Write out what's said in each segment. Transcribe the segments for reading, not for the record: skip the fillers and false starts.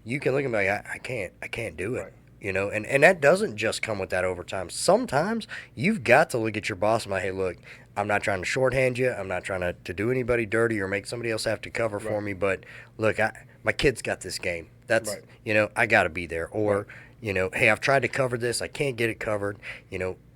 you can look and be like, I can't do it. Right. And that doesn't just come with that overtime. Sometimes you've got to look at your boss and be like, hey, look, I'm not trying to shorthand you. I'm not trying to do anybody dirty or make somebody else have to cover for Right. me. But look, my kid's got this game. That's, Right. I got to be there. Right. Or, hey, I've tried to cover this. I can't get it covered.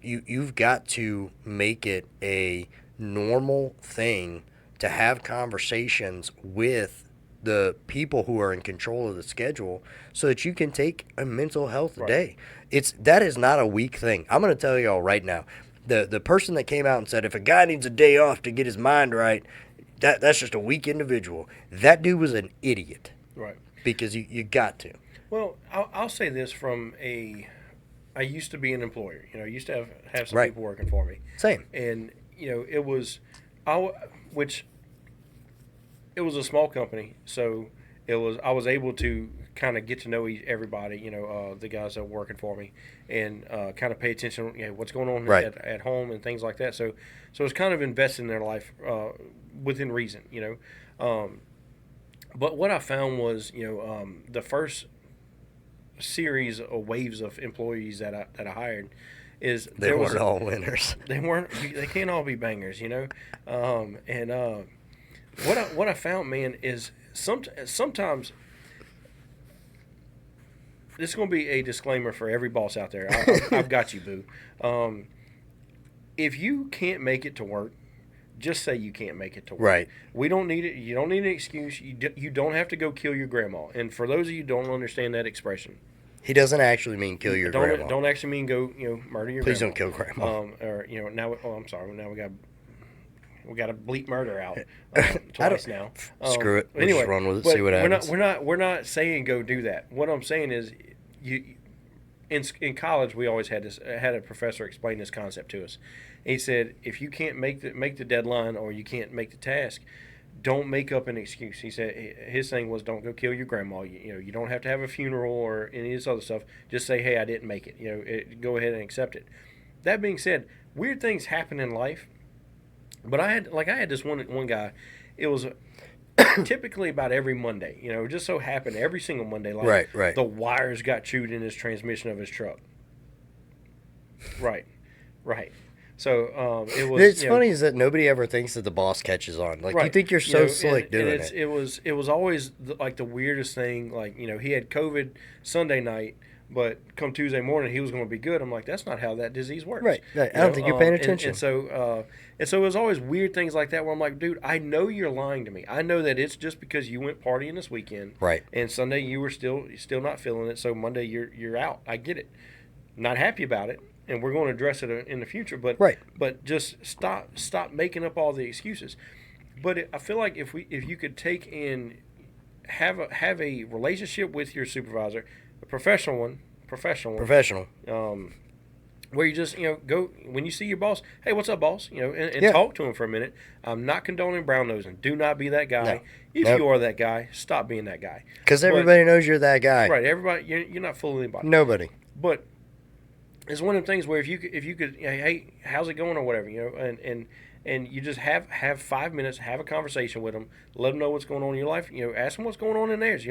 You've got to make it a normal thing to have conversations with the people who are in control of the schedule so that you can take a mental health Right. day. That is not a weak thing. I'm going to tell y'all right now. The person that came out and said if a guy needs a day off to get his mind right, that's just a weak individual. That dude was an idiot Right. because you got to. Well, I'll say this from a. I used to be an employer. I used to have some Right. people working for me, Same. and it was, which it was a small company, so I was able to kind of get to know everybody, the guys that were working for me, and kind of pay attention, what's going on Right. at home and things like that. So it's kind of invested in their life within reason, But what I found was, the first series of waves of employees that I hired is They there was weren't all winners. they weren't they can't all be bangers, and what I found, man, is sometimes this is going to be a disclaimer for every boss out there. I've got you, boo. If you can't make it to work, just say you can't make it to work. Right. We don't need it. You don't need an excuse. You don't have to go kill your grandma. And for those of you who don't understand that expression, He doesn't actually mean kill your grandma. don't actually mean go murder your Please grandma. don't kill grandma. Or now. Oh, I'm sorry. Now we got to bleep murder out twice now. Screw it. We'll Anyway, just run with it, but see what happens. we're not saying go do that. What I'm saying is, you in college we always had a professor explain this concept to us. He said if you can't make the deadline or you can't make the task, don't make up an excuse. He said his thing was don't go kill your grandma. You don't have to have a funeral or any of this other stuff. Just say, hey, I didn't make it. Go ahead and accept it. That being said, weird things happen in life. But I had this one guy. It was typically about every Monday. It just so happened every single Monday, like Right. the wires got chewed in his transmission of his truck. Right, right. So it was. It's funny is that nobody ever thinks that the boss catches on. Like you Right. think you're so slick And doing it's it. it was always like the weirdest thing. Like he had COVID Sunday night, but come Tuesday morning he was going to be good. I'm like, that's not how that disease works. Right. I don't think you're paying attention. And so it was always weird things like that where I'm like, dude, I know you're lying to me. I know that it's just because you went partying this weekend, Right. and Sunday you were still not feeling it. So Monday you're out. I get it. Not happy about it, and we're going to address it in the future. But Right. but just stop making up all the excuses. But I feel like if you could take and have a relationship with your supervisor, a professional one, Professional. where you just go when you see your boss, hey, what's up, boss? And Yeah. talk to him for a minute. I'm not condoning brown nosing. Do not be that guy. No. If Nope. you are that guy, stop being that guy. Because But- everybody knows you're that guy. Right, everybody, you're not fooling anybody. Nobody. But it's one of the things where if you could hey, how's it going or whatever, and you just have 5 minutes, have a conversation with them, let them know what's going on in your life, ask them what's going on in theirs.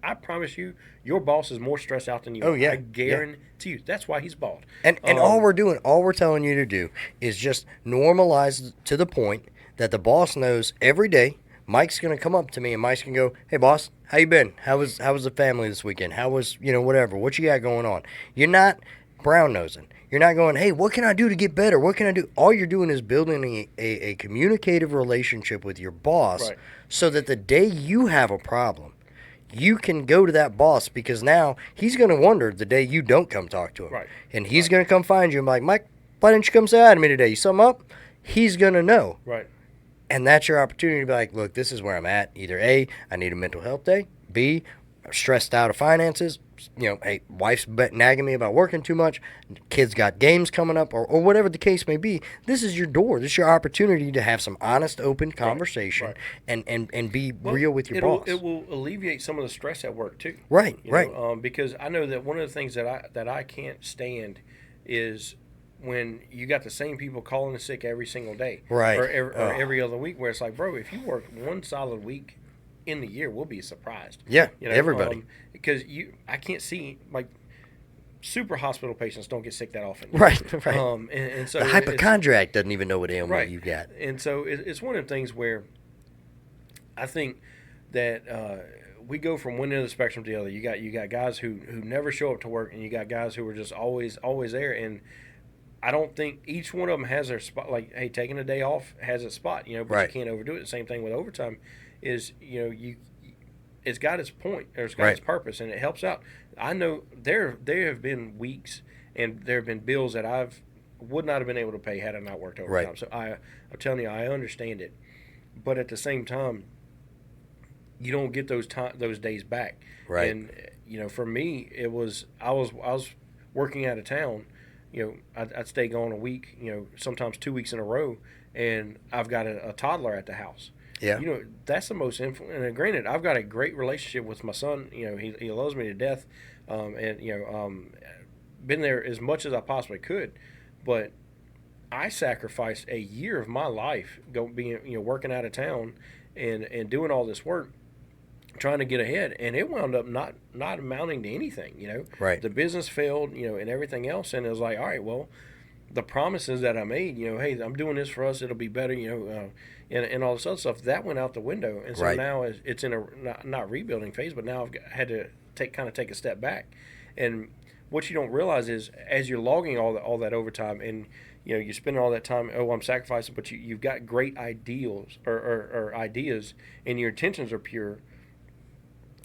I promise you, your boss is more stressed out than you. Oh, yeah. I guarantee you. That's why he's bald. And all we're telling you to do is just normalize to the point that the boss knows every day. Mike's gonna come up to me and Mike's gonna go, "Hey boss, how you been? How was the family this weekend? How was whatever? What you got going on?" You're not brown nosing. You're not going, "Hey, what can I do to get better? What can I do?" All you're doing is building a communicative relationship with your boss, Right. so that the day you have a problem, you can go to that boss because now he's going to wonder the day you don't come talk to him. Right. And he's going to come find you and be like, "Mike, why didn't you come say hi to me today? You something up?" He's going to know. Right. And that's your opportunity to be like, "Look, this is where I'm at. Either A, I need a mental health day. B, I'm stressed out of finances. Hey, wife's nagging me about working too much. Kids got games coming up or whatever the case may be. This is your door. This is your opportunity to have some honest, open conversation Right. and be real with your boss. It will alleviate some of the stress at work too. Right, You right. know, because I know that one of the things that I can't stand is when you got the same people calling in sick every single day, Right. or Oh. every other week. Where it's like, bro, if you work one solid week in the year, we'll be surprised. Yeah, everybody. because I can't see like super hospital patients don't get sick that often. Right, right. And so The hypochondriac doesn't even know what ailment right. you got. And so it's one of the things where I think that we go from one end of the spectrum to the other. You got guys who never show up to work, and you got guys who are just always there. And I don't think each one of them has their spot. Like, hey, taking a day off has its spot, but Right. you can't overdo it. The same thing with overtime is, it's got its point or it's got Right. its purpose, and it helps out. I know there have been weeks and there have been bills that would not have been able to pay had I not worked overtime. Right. So I'm telling you, I understand it, but at the same time, you don't get those days back. Right. And for me, I was working out of town. I'd stay gone a week. Sometimes 2 weeks in a row, and I've got a toddler at the house. Yeah. That's the most influence. And granted, I've got a great relationship with my son. He loves me to death, and been there as much as I possibly could. But I sacrificed a year of my life working out of town and doing all this work, trying to get ahead, and it wound up not amounting to anything. Right. The business failed, and everything else, and it was like, all right, well, the promises that I made, hey, I'm doing this for us, it'll be better, and all this other stuff, that went out the window. And so Right. now it's in a not rebuilding phase, but now had to take a step back. And what you don't realize is, as you're logging all that overtime, and you're spending all that time, I'm sacrificing, but you've got great ideals or ideas, and your intentions are pure.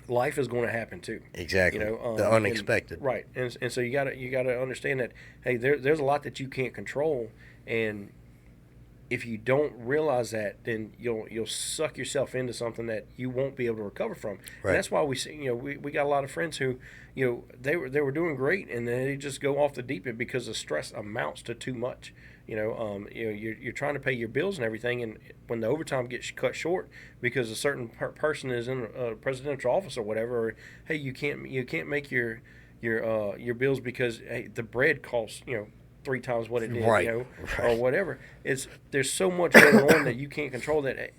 Life is going to happen too. Exactly. The unexpected. Right. And so you gotta understand that, hey, there's a lot that you can't control, and if you don't realize that, then you'll suck yourself into something that you won't be able to recover from. Right. And that's why we see, we got a lot of friends who, they were doing great, and then they just go off the deep end because the stress amounts to too much. You're trying to pay your bills and everything, and when the overtime gets cut short because a certain person is in a presidential office or whatever, or hey, you can't make your bills because, hey, the bread costs 3 times what it did, Right. or Right. whatever. There's so much going on that you can't control. That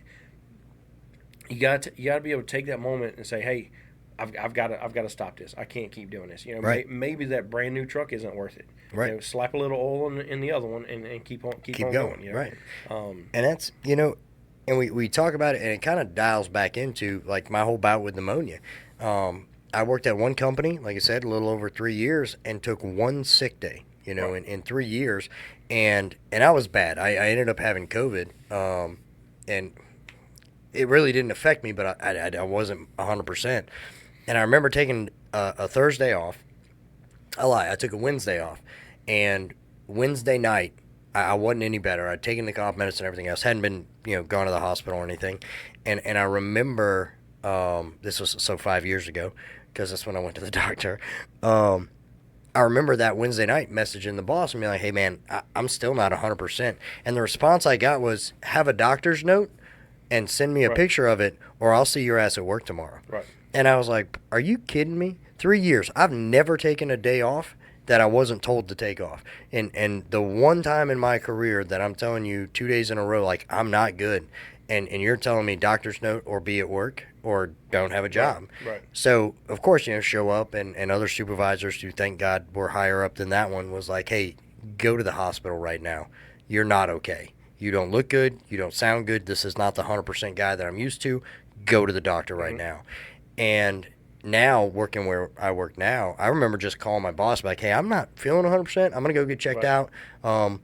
you got to be able to take that moment and say, hey, I've got to stop this. I can't keep doing this. Right. Maybe that brand new truck isn't worth it. Right. Slap a little oil in the other one and keep on going. Right. And that's and we talk about it, and it kind of dials back into like my whole bout with pneumonia. I worked at one company, like I said, a little over 3 years, and took one sick day. Right. in 3 years, and I was bad. I ended up having COVID, and it really didn't affect me, but I wasn't 100%. And I remember taking a Thursday off. I lie, I took a Wednesday off, and Wednesday night I wasn't any better. I'd taken the cough medicine and everything else. Hadn't been gone to the hospital or anything, and I remember this was 5 years ago because that's when I went to the doctor. I remember that Wednesday night messaging the boss and being like, hey, man, I'm still not 100%. And the response I got was, have a doctor's note and send me a Right. picture of it, or I'll see your ass at work tomorrow. Right. And I was like, are you kidding me? 3 years. I've never taken a day off that I wasn't told to take off. And the one time in my career that I'm telling you 2 days in a row, like, I'm not good, and you're telling me doctor's note or be at work or don't have a job. Right. So, of course, show up, and other supervisors who, thank God, were higher up than that one, was like, hey, go to the hospital right now. You're not okay. You don't look good. You don't sound good. This is not the 100% guy that I'm used to. Go to the doctor right now. And now, working where I work now, I remember just calling my boss like, hey, I'm not feeling 100%. I'm going to go get checked out. I'm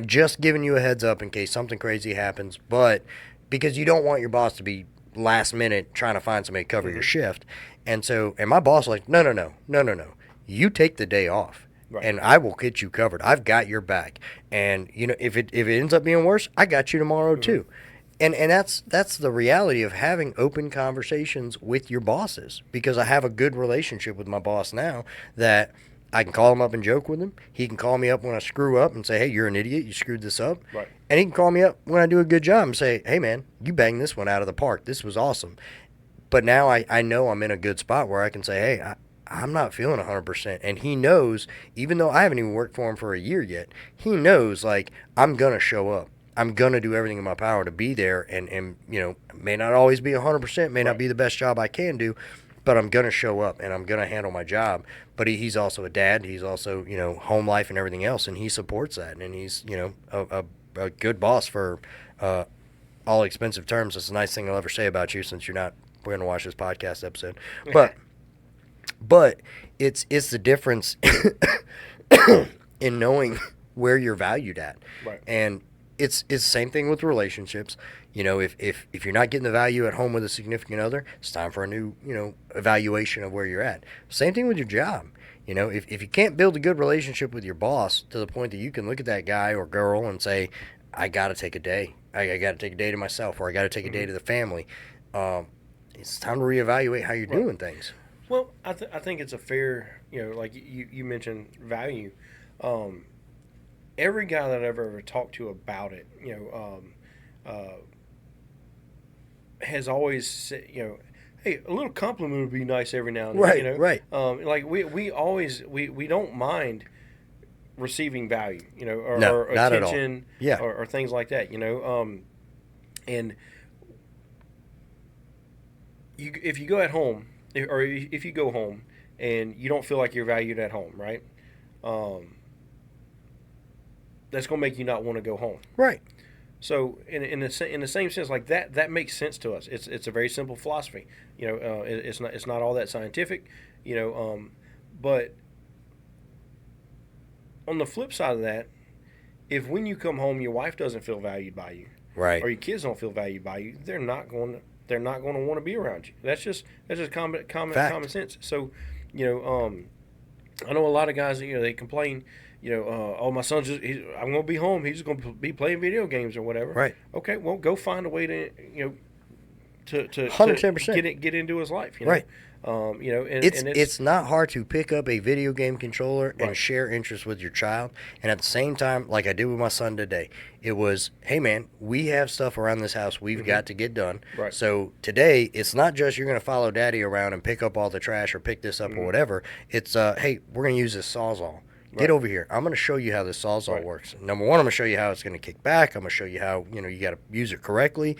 just giving you a heads up in case something crazy happens. But because you don't want your boss to be last minute trying to find somebody to cover your shift. And my boss was like, no. You take the day off. Right. And I will get you covered. I've got your back. And if it ends up being worse, I got you tomorrow too. And that's the reality of having open conversations with your bosses, because I have a good relationship with my boss now that I can call him up and joke with him. He can call me up when I screw up and say, hey, you're an idiot. You screwed this up. Right. And he can call me up when I do a good job and say, hey, man, you banged this one out of the park. This was awesome. But now I know I'm in a good spot where I can say, hey, I'm not feeling 100%. And he knows, even though I haven't even worked for him for a year yet, he knows, like, I'm going to show up. I'm going to do everything in my power to be there, and may not always be 100%, may not be the best job I can do, but I'm going to show up and I'm going to handle my job. But he's also a dad. He's also, home life and everything else. And he supports that. And he's, a good boss for all expensive terms. That's a nice thing I'll ever say about you since you're not going to watch this podcast episode. But it's the difference in knowing where you're valued at. Right. And it's the same thing with relationships. If you're not getting the value at home with a significant other, it's time for a new, evaluation of where you're at. Same thing with your job. If you can't build a good relationship with your boss to the point that you can look at that guy or girl and say, I got to take a day. I got to take a day to myself, or I got to take a day to the family. It's time to reevaluate how you're doing things. Well, I think it's a fair, like you mentioned value. Every guy that I've ever talked to about it, has always said, hey, a little compliment would be nice every now and then. Right. Like we always we don't mind receiving value, or not at all. attention, Yeah. or things like that, and if you go at home, or if you go home and you don't feel like you're valued at home, right? That's going to make you not want to go home. Right. So in the same sense, like that makes sense to us. It's a very simple philosophy. It's not all that scientific. But on the flip side of that, if when you come home your wife doesn't feel valued by you, right, or your kids don't feel valued by you, they're not going to want to be around you. That's just common sense. So, I know a lot of guys, they complain, oh, my son's I'm going to be home. He's going to be playing video games or whatever. Right. Okay, well, go find a way to, to 110% get into his life. Right. And it's not hard to pick up a video game controller and Right. share interests with your child. And at the same time, like I did with my son today, it was, hey, man, we have stuff around this house we've got to get done. Right. So today, it's not just you're going to follow daddy around and pick up all the trash or pick this up or whatever. It's, hey, we're going to use this Sawzall. Get over here. I'm going to show you how this Sawzall works. Number one, I'm going to show you how it's going to kick back. I'm going to show you how, you got to use it correctly.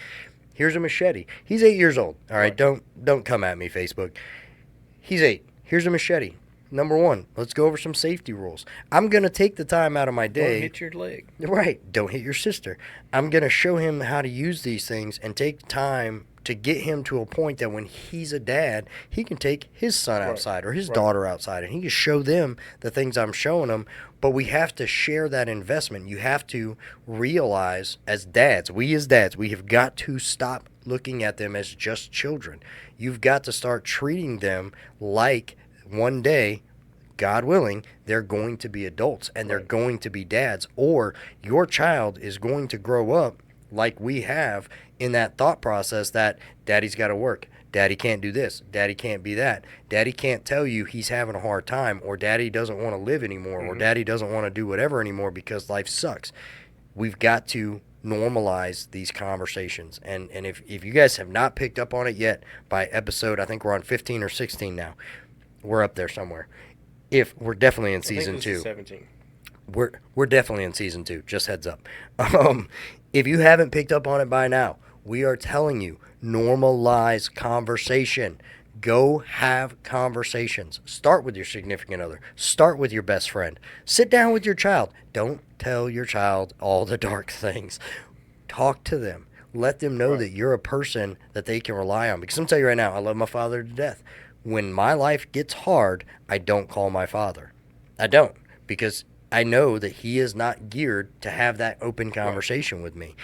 Here's a machete. He's 8 years old. All right, don't come at me, Facebook. He's 8. Here's a machete. Number one, let's go over some safety rules. I'm going to take the time out of my day. Don't hit your leg. Right. Don't hit your sister. I'm going to show him how to use these things and take time to get him to a point that when he's a dad, he can take his son outside or his daughter outside, and he can show them the things I'm showing them. But we have to share that investment. You have to realize as dads, we have got to stop looking at them as just children. You've got to start treating them like one day, God willing, they're going to be adults and they're going to be dads, or your child is going to grow up like we have in that thought process that daddy's got to work. Daddy can't do this. Daddy can't be that. Daddy can't tell you he's having a hard time, or daddy doesn't want to live anymore, or daddy doesn't want to do whatever anymore because life sucks. We've got to normalize these conversations. And if you guys have not picked up on it yet by episode, I think we're on 15 or 16 now. We're up there somewhere. If we're definitely in season 2. 17. We're definitely in season 2. Just heads up. If you haven't picked up on it by now, we are telling you, normalize conversation. Go have conversations. Start with your significant other. Start with your best friend. Sit down with your child. Don't tell your child all the dark things. Talk to them. Let them know that you're a person that they can rely on. Because I'm telling you right now, I love my father to death. When my life gets hard, I don't call my father. I don't. Because I know that he is not geared to have that open conversation with me.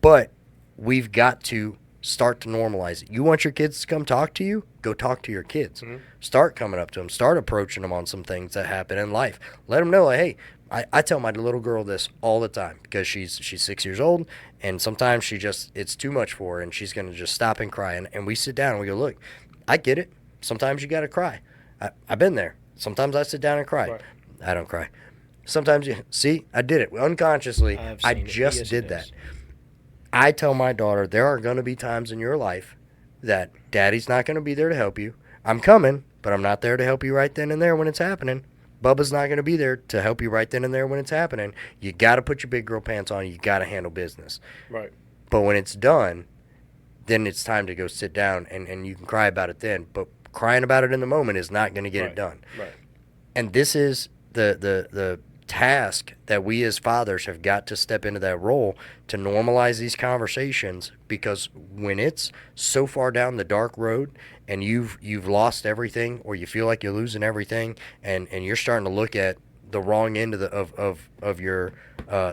But we've got to start to normalize it. You want your kids to come talk to you? Go talk to your kids. Start coming up to them. Start approaching them on some things that happen in life. Let them know, like, hey, I tell my little girl this all the time because she's 6 years old, and sometimes it's too much for her, and she's going to just stop and cry. And we sit down and we go, look, I get it. Sometimes you got to cry. I've been there. Sometimes I sit down and cry. I don't cry. Sometimes I did it unconsciously. I just did that. I tell my daughter, there are going to be times in your life that daddy's not going to be there to help you. I'm coming, but I'm not there to help you right then and there when it's happening. Bubba's not going to be there to help you right then and there when it's happening. You got to put your big girl pants on. You got to handle business. Right. But when it's done, then it's time to go sit down and you can cry about it then. But crying about it in the moment is not going to get it done. Right. And this is the task that we as fathers have got to step into that role to normalize these conversations, because when it's so far down the dark road and you've lost everything, or you feel like you're losing everything, and you're starting to look at the wrong end of your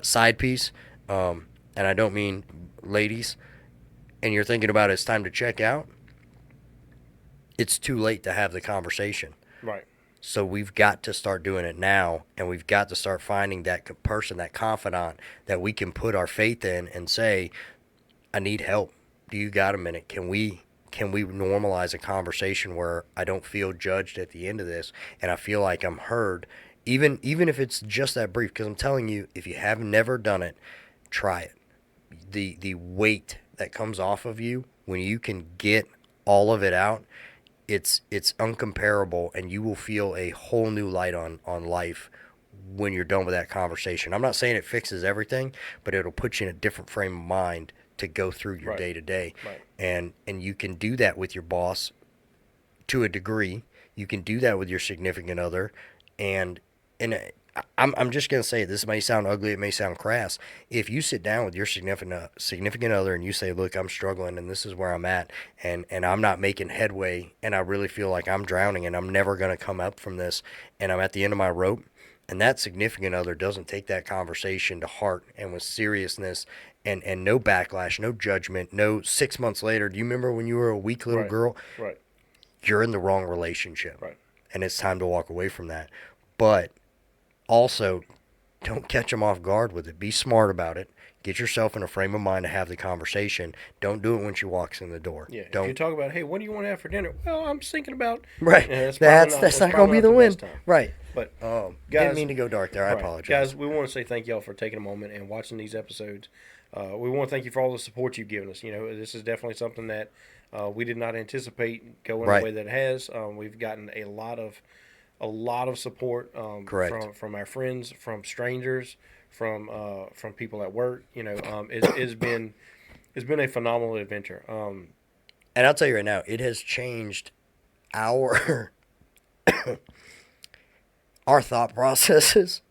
side piece, and I don't mean ladies, and you're thinking about it's time to check out, it's too late to have the conversation. Right. So we've got to start doing it now, and we've got to start finding that person, that confidant that we can put our faith in and say, I need help. Do you got a minute? Can we normalize a conversation where I don't feel judged at the end of this, and I feel like I'm heard, even if it's just that brief? Because I'm telling you, if you have never done it, try it. The weight that comes off of you when you can get all of it out, it's uncomparable, and you will feel a whole new light on life when you're done with that conversation. I'm not saying it fixes everything, but it'll put you in a different frame of mind to go through your day to day. And you can do that with your boss to a degree. You can do that with your significant other, and I'm just going to say, this may sound ugly, it may sound crass. If you sit down with your significant other and you say, look, I'm struggling and this is where I'm at, and I'm not making headway, and I really feel like I'm drowning and I'm never going to come up from this, and I'm at the end of my rope, and that significant other doesn't take that conversation to heart and with seriousness and no backlash, no judgment, no 6 months later, do you remember when you were a weak little girl? Right. You're in the wrong relationship. Right. And it's time to walk away from that. But also, don't catch them off guard with it. Be smart about it. Get yourself in a frame of mind to have the conversation. Don't do it when she walks in the door. Yeah. Don't. If you talk about, hey, what do you want to have for dinner? Well, I'm thinking about. Right. Yeah, that's not going to be the win. Right. But guys, didn't mean to go dark there. I apologize. Guys, we want to say thank y'all for taking a moment and watching these episodes. We want to thank you for all the support you've given us. This is definitely something that we did not anticipate going the way that it has. We've gotten a lot of support from our friends, from strangers, from people at work. It's been a phenomenal adventure. And I'll tell you right now, it has changed our our thought processes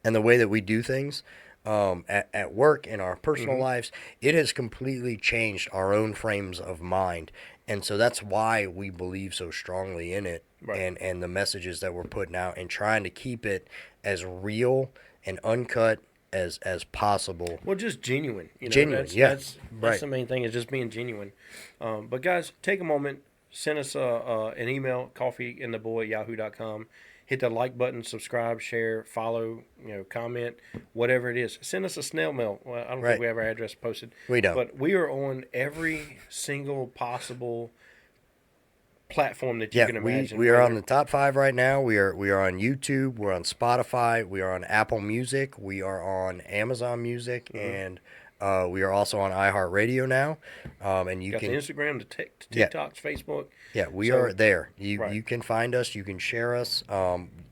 and the way that we do things at work, in our personal lives. It has completely changed our own frames of mind. And so that's why we believe so strongly in it, and the messages that we're putting out, and trying to keep it as real and uncut as possible. Well, just genuine. Genuine, that's the main thing, is just being genuine. But guys, take a moment, send us an email, coffeeandthebull@yahoo.com. Hit the like button, subscribe, share, follow, comment, whatever it is. Send us a snail mail. Well, I don't think we have our address posted. We don't. But we are on every single possible platform that you can imagine. We are on the top 5 right now. We are on YouTube. We're on Spotify. We are on Apple Music. We are on Amazon Music, and we are also on iHeartRadio now. And you can the Instagram, the TikToks, Facebook. Yeah, we are there. You can find us. You can share us.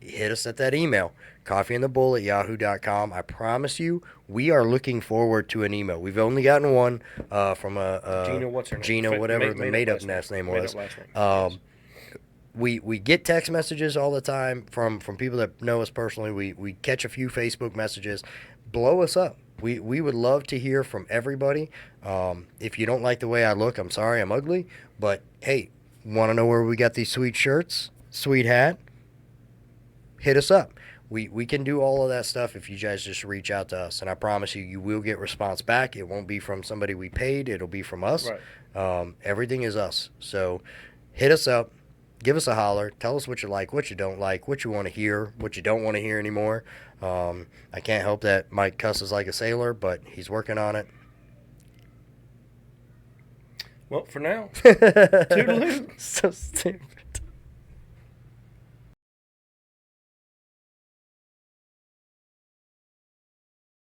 Hit us at that email, coffeeandthebull@yahoo.com. I promise you, we are looking forward to an email. We've only gotten one from Gina, what's her name? Gina, whatever the made-up last name was. Yes. We get text messages all the time from people that know us personally. We catch a few Facebook messages. Blow us up. We would love to hear from everybody. If you don't like the way I look, I'm sorry, I'm ugly. But, hey, want to know where we got these sweet shirts, sweet hat? Hit us up. We can do all of that stuff if you guys just reach out to us. And I promise you, you will get response back. It won't be from somebody we paid. It'll be from us. Everything is us. So hit us up. Give us a holler. Tell us what you like, what you don't like, what you want to hear, what you don't want to hear anymore. I can't help that Mike cusses like a sailor, but he's working on it. Well, for now, toodaloo. So stupid.